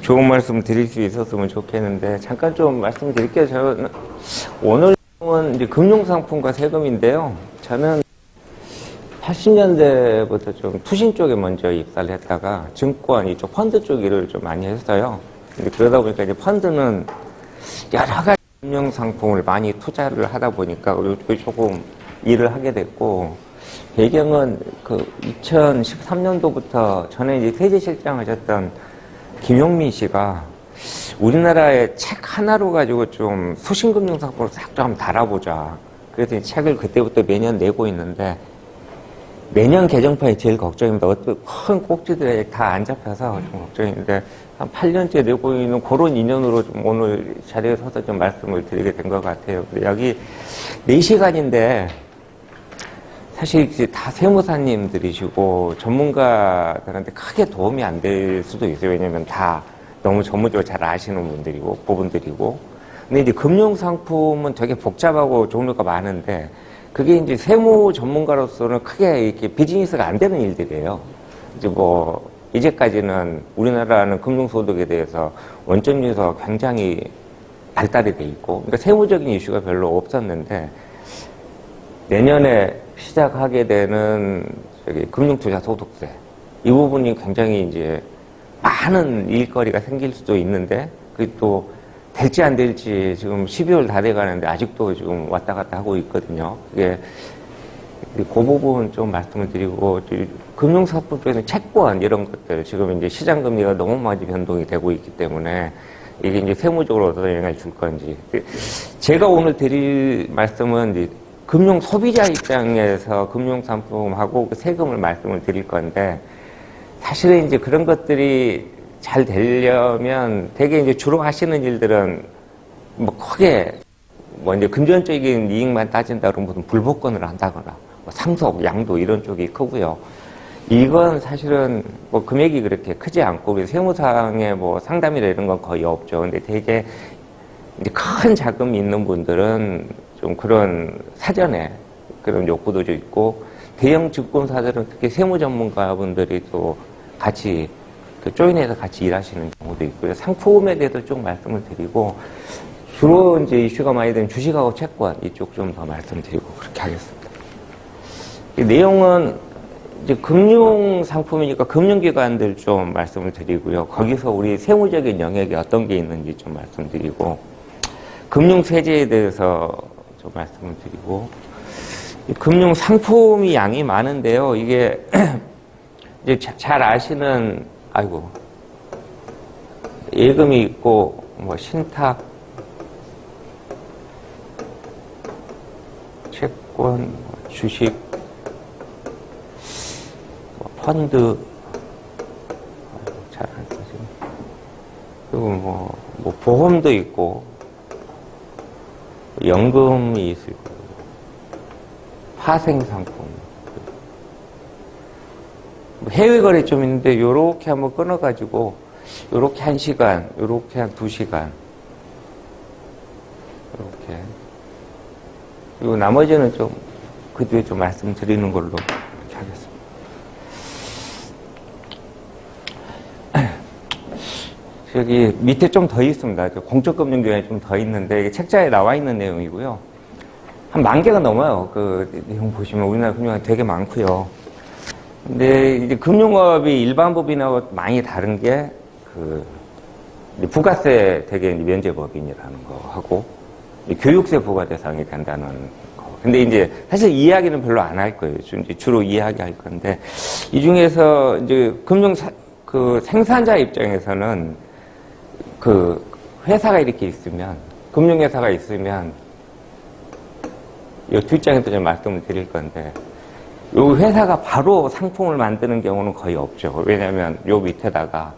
좋은 말씀 드릴 수 있었으면 좋겠는데, 잠깐 좀 말씀드릴게요. 저는 오늘은 이제 금융상품과 세금인데요. 저는 80년대부터 좀 투신 쪽에 먼저 입사를 했다가 증권 이쪽 펀드 쪽 일을 좀 많이 했어요. 근데 그러다 보니까 이제 펀드는 여러 가지 금융상품을 많이 투자를 하다 보니까 조금 일을 하게 됐고, 배경은 그 2013년도부터 전에 이제 세제실장 하셨던 김용민 씨가 우리나라의 책 하나로 가지고 좀 수신금융상품을 싹 좀 달아보자. 그래서 이 책을 그때부터 매년 내고 있는데, 매년 개정판이 제일 걱정입니다. 어떤 큰 꼭지들에 다 안 잡혀서 좀 걱정인데, 한 8년째 내고 있는 그런 인연으로 좀 오늘 자리에 서서 좀 말씀을 드리게 된 것 같아요. 여기 4시간인데, 사실 이제 다 세무사님들이시고 전문가들한테 크게 도움이 안 될 수도 있어요. 왜냐면 다 너무 전문적으로 잘 아시는 분들이고, 부분들이고. 근데 이제 금융상품은 되게 복잡하고 종류가 많은데, 그게 이제 세무 전문가로서는 크게 이렇게 비즈니스가 안 되는 일들이에요. 이제 뭐, 이제까지는 우리나라는 금융소득에 대해서 원점에서 굉장히 발달이 돼 있고, 그러니까 세무적인 이슈가 별로 없었는데, 내년에 시작하게 되는 금융투자소득세, 이 부분이 굉장히 이제 많은 일거리가 생길 수도 있는데, 그게 또 될지 안 될지 지금 12월 다 돼 가는데 아직도 지금 왔다 갔다 하고 있거든요. 그게 그 부분 좀 말씀을 드리고, 금융상품 쪽에서는 채권 이런 것들, 지금 이제 시장금리가 너무 많이 변동이 되고 있기 때문에 이게 이제 세무적으로 어떤 영향을 줄 건지. 제가 오늘 드릴 말씀은 이제 금융 소비자 입장에서 금융상품하고 그 세금을 말씀을 드릴 건데, 사실은 이제 그런 것들이 잘 되려면 되게 이제 주로 하시는 일들은 뭐 크게 뭐 이제 금전적인 이익만 따진다 그러면 무슨 불복권을 한다거나 뭐 상속, 양도 이런 쪽이 크고요. 이건 사실은 뭐 금액이 그렇게 크지 않고, 우리 세무상의 뭐 상담이나 이런 건 거의 없죠. 근데 되게 이제 큰 자금이 있는 분들은 좀 그런 사전에 그런 욕구도 좀 있고, 대형 증권사들은 특히 세무 전문가분들이 또 같이 그 조인해서 같이 일하시는 경우도 있고요. 상품에 대해서 좀 말씀을 드리고, 주로 이제 이슈가 많이 되는 주식하고 채권 이쪽 좀 더 말씀드리고 그렇게 하겠습니다. 이 내용은 이제 금융 상품이니까 금융기관들 좀 말씀을 드리고요. 거기서 우리 세무적인 영역이 어떤 게 있는지 좀 말씀드리고, 금융세제에 대해서 좀 말씀을 드리고, 금융 상품이 양이 많은데요. 이게 이제 잘 아시는, 예금이 있고, 뭐 신탁, 채권, 주식, 펀드, 잘 안 쓰죠. 그리고 뭐 보험도 있고, 연금이 있을 거고, 파생상품, 해외 거래 좀 있는데, 요렇게 한번 끊어가지고, 요렇게 1시간, 요렇게 한 2시간, 요렇게. 그리고 나머지는 좀, 그 뒤에 좀 말씀드리는 걸로 이렇게 하겠습니다. 여기 밑에 좀 더 있습니다. 공적금융교양이 좀 더 있는데, 이게 책자에 나와 있는 내용이고요. 한 10,000개가 넘어요. 그 내용 보시면 우리나라 금융이 되게 많고요. 근데 이제 금융업이 일반 법인하고 많이 다른 게 부가세 되게 면제법인이라는 거 하고, 교육세 부과 대상이 된다는 거. 근데 이제 사실 이야기는 별로 안 할 거예요. 주로 이야기할 건데, 이 중에서 이제 생산자 입장에서는 회사가 이렇게 있으면, 금융회사가 있으면, 이 뒷장에도 좀 말씀을 드릴 건데, 요 회사가 바로 상품을 만드는 경우는 거의 없죠. 왜냐면 요 밑에다가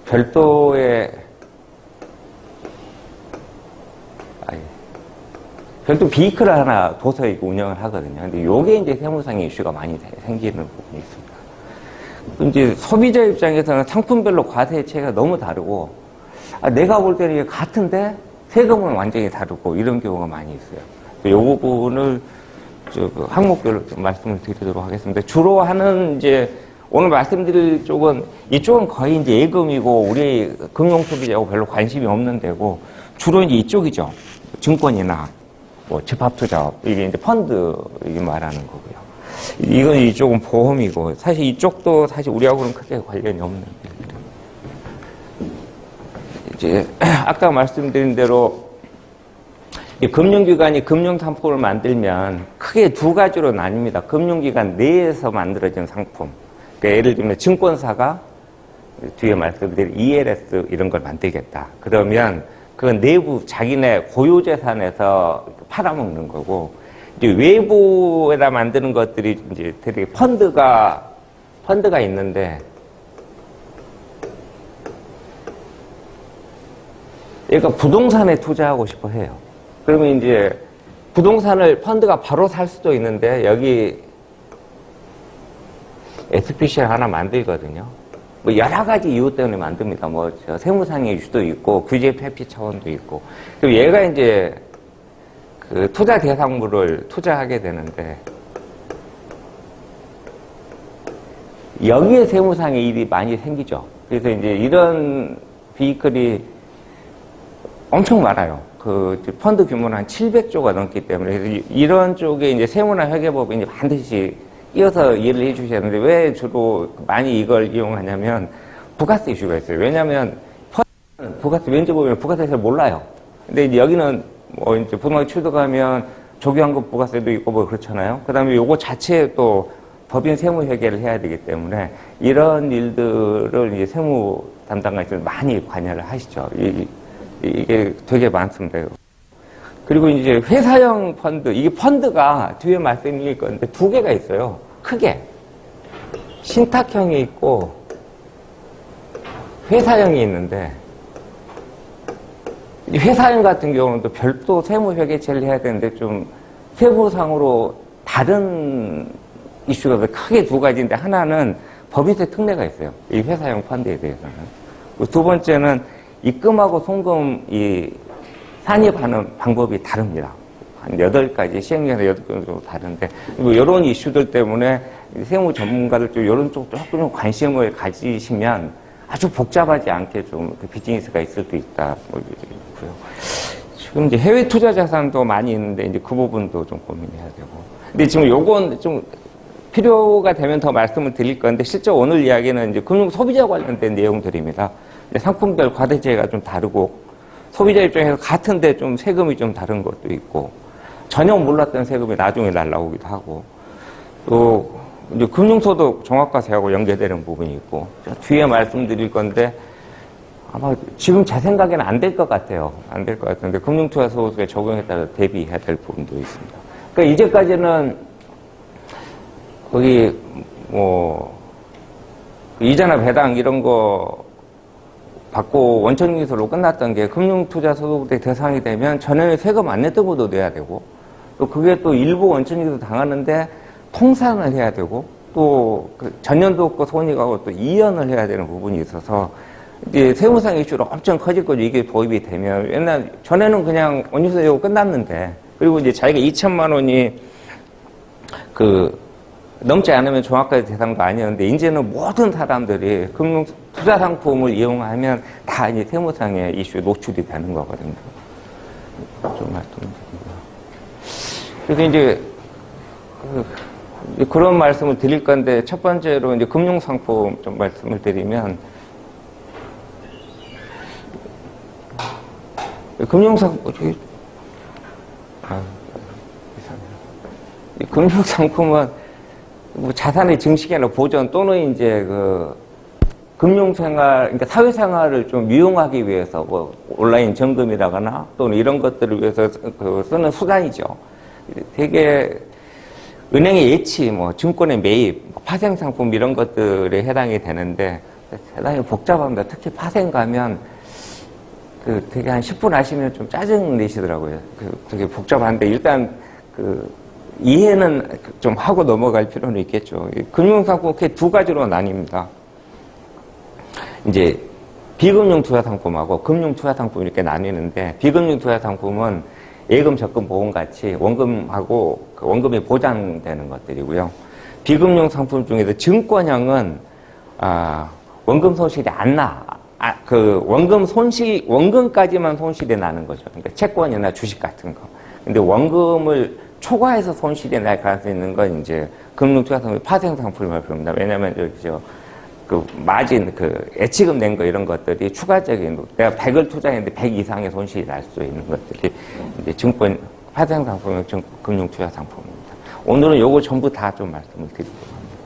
별도의 별도 비이클을 하나 둬서 운영을 하거든요. 근데 요게 이제 세무상의 이슈가 많이 생기는 부분이 있습니다. 이제 소비자 입장에서는 상품별로 과세 체계가 너무 다르고, 내가 볼 때는 이게 같은데 세금은 완전히 다르고, 이런 경우가 많이 있어요. 요 부분을 항목별로 좀 말씀을 드리도록 하겠습니다. 주로 하는 이제 오늘 말씀드릴 쪽은 이쪽은 거의 이제 예금이고 우리 금융 소비자하고 별로 관심이 없는 데고 주로 이제 이쪽이죠. 증권이나 뭐 집합투자 이게 이제 펀드 이게 말하는 거고요. 이건 이쪽은 보험이고 사실 이쪽도 사실 우리하고는 크게 관련이 없는 이제 아까 말씀드린 대로 이 금융기관이 금융상품을 만들면 크게 두 가지로 나뉩니다. 금융기관 내에서 만들어진 상품. 그러니까 예를 들면 증권사가 뒤에 말씀드린 ELS 이런 걸 만들겠다. 그러면 그건 내부 자기네 고유재산에서 팔아먹는 거고, 이제 외부에다 만드는 것들이 이제 되게 펀드가 있는데, 얘가 부동산에 투자하고 싶어 해요. 그러면 이제 부동산을 펀드가 바로 살 수도 있는데, 여기 SPC를 하나 만들거든요. 뭐 여러 가지 이유 때문에 만듭니다. 뭐 세무상의 이슈도 있고 규제 회피 차원도 있고. 그럼 얘가 이제 그 투자 대상물을 투자하게 되는데 여기에 세무상의 일이 많이 생기죠. 그래서 이제 이런 비이클이 엄청 많아요. 그 펀드 규모는 한 700조가 넘기 때문에 그래서 이런 쪽에 이제 세무나 회계법이 이제 반드시 이어서 이해를 해 주셔야 되는데 왜 주로 많이 이걸 이용하냐면 부가세 이슈가 있어요. 왜냐하면 부가세 면제 보면 부가세를 몰라요. 근데 이제 여기는 뭐 이제 부동산 취득하면 조기환급 부가세도 있고 뭐 그렇잖아요. 그 다음에 요거 자체에 또 법인 세무 회계를 해야 되기 때문에 이런 일들을 이제 세무 담당관이 많이 관여를 하시죠. 이게 되게 많습니다. 그리고 이제 회사형 펀드, 이게 펀드가 뒤에 말씀드릴 건데 두 개가 있어요. 크게. 신탁형이 있고 회사형이 있는데 회사형 같은 경우는 또 별도 세무회계체를 해야 되는데 좀 세무상으로 다른 이슈가 크게 두 가지인데 하나는 법인세 특례가 있어요. 이 회사형 펀드에 대해서는. 두 번째는 입금하고 송금 산입하는 방법이 다릅니다. 한 8가지, 시행령에서 8가지 정도 다른데, 이런 이슈들 때문에 세무 전문가들 좀 이런 쪽도 조금 관심을 가지시면 아주 복잡하지 않게 좀 비즈니스가 있을 수 있다. 뭐 있고요. 지금 이제 해외 투자 자산도 많이 있는데, 이제 그 부분도 좀 고민해야 되고. 근데 지금 요건 좀 필요가 되면 더 말씀을 드릴 건데, 실제 오늘 이야기는 이제 금융 소비자 관련된 내용들입니다. 상품별 과대제가 좀 다르고, 소비자 입장에서 같은데 좀 세금이 좀 다른 것도 있고, 전혀 몰랐던 세금이 나중에 날라오기도 하고, 또, 이제 금융소득 종합과세하고 연계되는 부분이 있고, 뒤에 말씀드릴 건데, 아마 지금 제 생각에는 안 될 것 같아요. 안 될 것 같은데, 금융투자소득에 적용에 따라 대비해야 될 부분도 있습니다. 그러니까 이제까지는, 거기, 뭐, 이자나 배당 이런 거, 받고 원천징수로 끝났던 게 금융투자소득세 대상이 되면 전에는 세금 안 냈던 것도 내야 되고 또 그게 또 일부 원천징수 당하는데 통산을 해야 되고 또 그 전년도 거 손익하고 또 이연을 해야 되는 부분이 있어서 이제 세무상 이슈로 엄청 커질 거죠. 이게 도입이 되면 옛날 전에는 그냥 원유세 내고 끝났는데 그리고 이제 자기가 2천만 원이 넘지 않으면 종합과세 대상도 아니었는데 이제는 모든 사람들이 금융 투자 상품을 이용하면 다 이제 세무상의 이슈에 노출이 되는 거거든요. 좀 말씀드리고요. 그래서 이제 그런 말씀을 드릴 건데 첫 번째로 이제 금융 상품 좀 말씀을 드리면 금융 상품 금융 상품은 뭐 자산의 증식이나 보전 또는 이제 금융생활, 그러니까 사회생활을 좀 유용하기 위해서 뭐 온라인 점검이라거나 또는 이런 것들을 위해서 쓰는 수단이죠. 되게 은행의 예치, 뭐 증권의 매입, 파생상품 이런 것들에 해당이 되는데 대단히 복잡합니다. 특히 파생 가면 되게 한 10분 하시면 좀 짜증 내시더라고요. 되게 복잡한데 일단 이해는 좀 하고 넘어갈 필요는 있겠죠. 금융상품 크게 두 가지로 나뉩니다. 이제 비금융 투자 상품하고 금융 투자 상품 이렇게 나뉘는데 비금융 투자 상품은 예금, 적금, 보험 같이 원금하고 원금이 보장되는 것들이고요. 비금융 상품 중에서 증권형은 원금 손실이 안 나. 그 원금까지만 손실이 나는 거죠. 그러니까 채권이나 주식 같은 거. 근데 원금을 초과해서 손실이 날 가능성이 있는 건 이제 금융투자상품 파생 상품을 부릅니다. 왜냐면 그 마진, 그 예치금 낸 거 이런 것들이 추가적인, 내가 100을 투자했는데 100 이상의 손실이 날 수 있는 것들이 이제 증권 파생 상품은 금융투자 상품입니다. 오늘은 요거 전부 다 좀 말씀을 드리고.